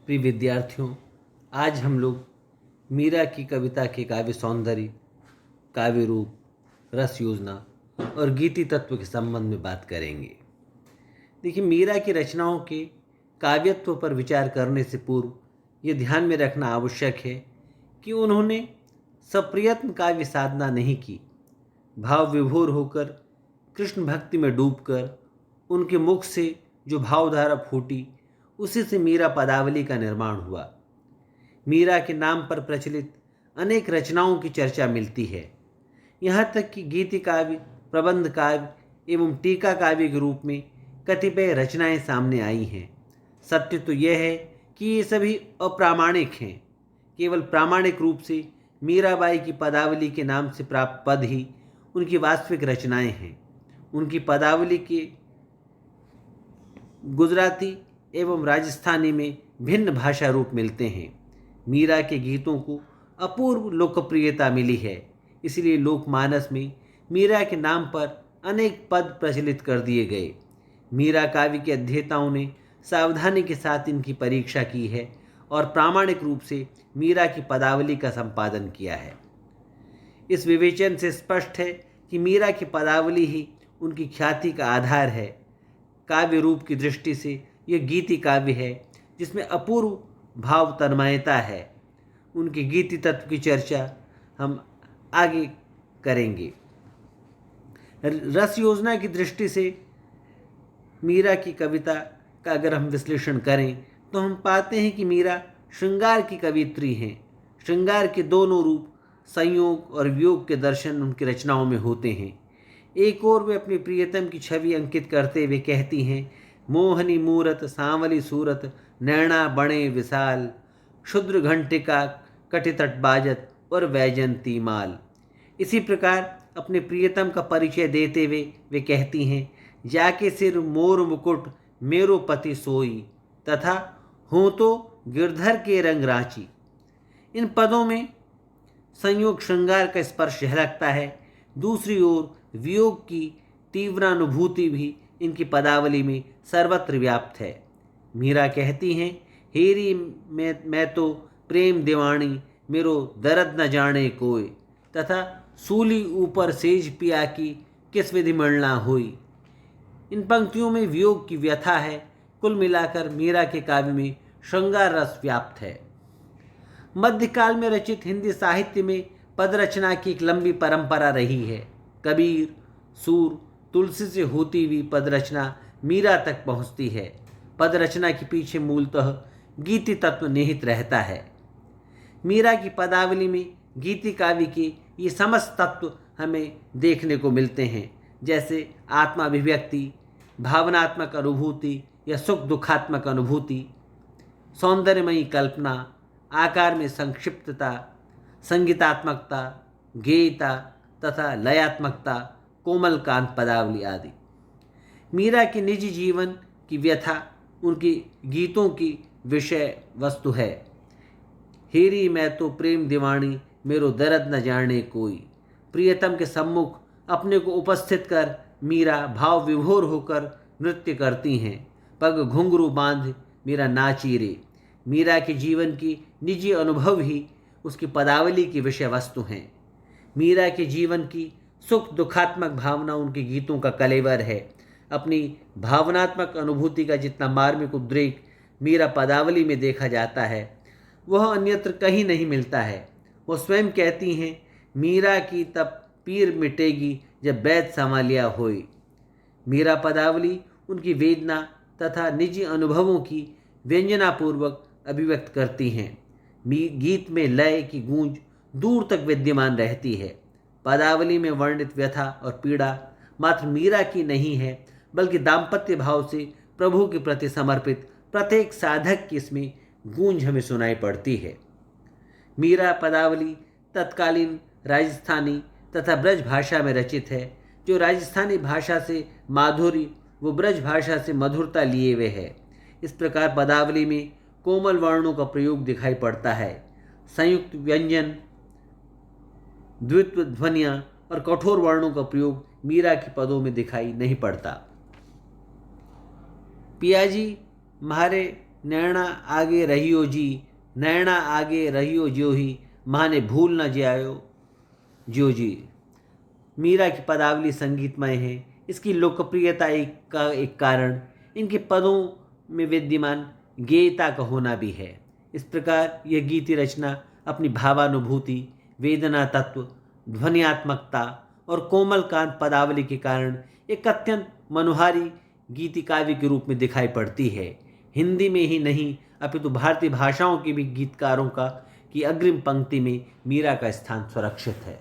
प्रिय विद्यार्थियों, आज हम लोग मीरा की कविता के काव्य सौंदर्य, काव्य रूप, रस योजना और गीति तत्व के संबंध में बात करेंगे। देखिए, मीरा की रचनाओं के काव्यत्व पर विचार करने से पूर्व ये ध्यान में रखना आवश्यक है कि उन्होंने सप्रयत्न काव्य साधना नहीं की। भाव विभोर होकर, कृष्ण भक्ति में डूबकर उनके मुख से जो भावधारा फूटी, उसी से मीरा पदावली का निर्माण हुआ। मीरा के नाम पर प्रचलित अनेक रचनाओं की चर्चा मिलती है। यहाँ तक कि गीति काव्य, प्रबंध काव्य एवं टीका काव्य के रूप में कतिपय रचनाएं सामने आई हैं। सत्य तो यह है कि ये सभी अप्रामाणिक हैं। केवल प्रामाणिक रूप से मीराबाई की पदावली के नाम से प्राप्त पद ही उनकी वास्तविक रचनाएं हैं। उनकी पदावली के गुजराती एवं राजस्थानी में भिन्न भाषा रूप मिलते हैं। मीरा के गीतों को अपूर्व लोकप्रियता मिली है, इसलिए लोकमानस में मीरा के नाम पर अनेक पद प्रचलित कर दिए गए। मीरा काव्य के अध्येताओं ने सावधानी के साथ इनकी परीक्षा की है और प्रामाणिक रूप से मीरा की पदावली का संपादन किया है। इस विवेचन से स्पष्ट है कि मीरा की पदावली ही उनकी ख्याति का आधार है। काव्य रूप की दृष्टि से यह गीति काव्य है जिसमें अपूर्व भाव तन्मयता है। उनके गीति तत्व की चर्चा हम आगे करेंगे। रस योजना की दृष्टि से मीरा की कविता का अगर हम विश्लेषण करें तो हम पाते हैं कि मीरा श्रृंगार की कवित्री हैं। श्रृंगार के दोनों रूप, संयोग और वियोग के दर्शन उनकी रचनाओं में होते हैं। एक ओर वे अपनी प्रियतम की छवि अंकित करते हुए कहती हैं, मोहनी मूरत सांवली सूरत, नैना बणे विशाल, क्षुद्र घंटिका कटितट बाजत और वैजंती माल। इसी प्रकार अपने प्रियतम का परिचय देते हुए वे कहती हैं, जाके सिर मोर मुकुट मेरो पति सोई, तथा हो तो गिरधर के रंग रांची। इन पदों में संयोग श्रृंगार का स्पर्श झलकता है। दूसरी ओर वियोग की तीव्रानुभूति भी इनकी पदावली में सर्वत्र व्याप्त है। मीरा कहती हैं, हेरी मैं तो प्रेम दीवानी, मेरो दर्द न जाने कोई, तथा सूली ऊपर सेज पिया की, किस विधि मरना हुई। इन पंक्तियों में वियोग की व्यथा है। कुल मिलाकर मीरा के काव्य में श्रृंगार रस व्याप्त है। मध्यकाल में रचित हिंदी साहित्य में पद रचना की एक लंबी परंपरा रही है। कबीर, सूर, तुलसी से होती हुई पद रचना मीरा तक पहुंचती है। पद रचना के पीछे मूलतः गीति तत्व निहित रहता है। मीरा की पदावली में गीति काव्य के ये समस्त तत्व हमें देखने को मिलते हैं, जैसे आत्माभिव्यक्ति, भावनात्मक अनुभूति या सुख दुखात्मक अनुभूति, सौंदर्यमयी कल्पना, आकार में संक्षिप्तता, संगीतात्मकता, गेयता तथा लयात्मकता, कोमल कांत पदावली आदि। मीरा के निजी जीवन की व्यथा उनकी गीतों की विषय वस्तु है। हेरी मैं तो प्रेम दीवानी, मेरो दर्द न जाने कोई। प्रियतम के सम्मुख अपने को उपस्थित कर मीरा भाव विभोर होकर नृत्य करती हैं। पग घुंघरू बांध मीरा नाची रे। मीरा के जीवन की निजी अनुभव ही उसकी पदावली की विषय वस्तु हैं। मीरा के जीवन की सुख दुखात्मक भावना उनके गीतों का कलेवर है। अपनी भावनात्मक अनुभूति का जितना मार्मिक उद्रेक मीरा पदावली में देखा जाता है, वह अन्यत्र कहीं नहीं मिलता है। वो स्वयं कहती हैं, मीरा की तब पीर मिटेगी जब बैद संभालिया होई। मीरा पदावली उनकी वेदना तथा निजी अनुभवों की व्यंजनापूर्वक अभिव्यक्त करती हैं। गीत में लय की गूंज दूर तक विद्यमान रहती है। पदावली में वर्णित व्यथा और पीड़ा मात्र मीरा की नहीं है, बल्कि दाम्पत्य भाव से प्रभु के प्रति समर्पित प्रत्येक साधक की इसमें गूंज हमें सुनाई पड़ती है। मीरा पदावली तत्कालीन राजस्थानी तथा ब्रज भाषा में रचित है। जो राजस्थानी भाषा से माधुरी वो ब्रज भाषा से मधुरता लिए हुए है। इस प्रकार पदावली में कोमल वर्णों का प्रयोग दिखाई पड़ता है। संयुक्त व्यंजन, द्वित्व ध्वनियाँ और कठोर वर्णों का प्रयोग मीरा के पदों में दिखाई नहीं पड़ता। पियाजी म्हारे नैना आगे रहियो जी, नैना आगे रहियो ज्यो ही, माने भूल न जायो ज्यो जी। मीरा की पदावली संगीतमय है। इसकी लोकप्रियता का एक कारण इनके पदों में विद्यमान गेयता का होना भी है। इस प्रकार यह गीति रचना अपनी भावानुभूति, वेदना तत्व, ध्वनियात्मकता और कोमल कांत पदावली के कारण एक अत्यंत मनोहारी गीति काव्य के रूप में दिखाई पड़ती है। हिंदी में ही नहीं अपितु भारतीय भाषाओं के भी गीतकारों की अग्रिम पंक्ति में मीरा का स्थान सुरक्षित है।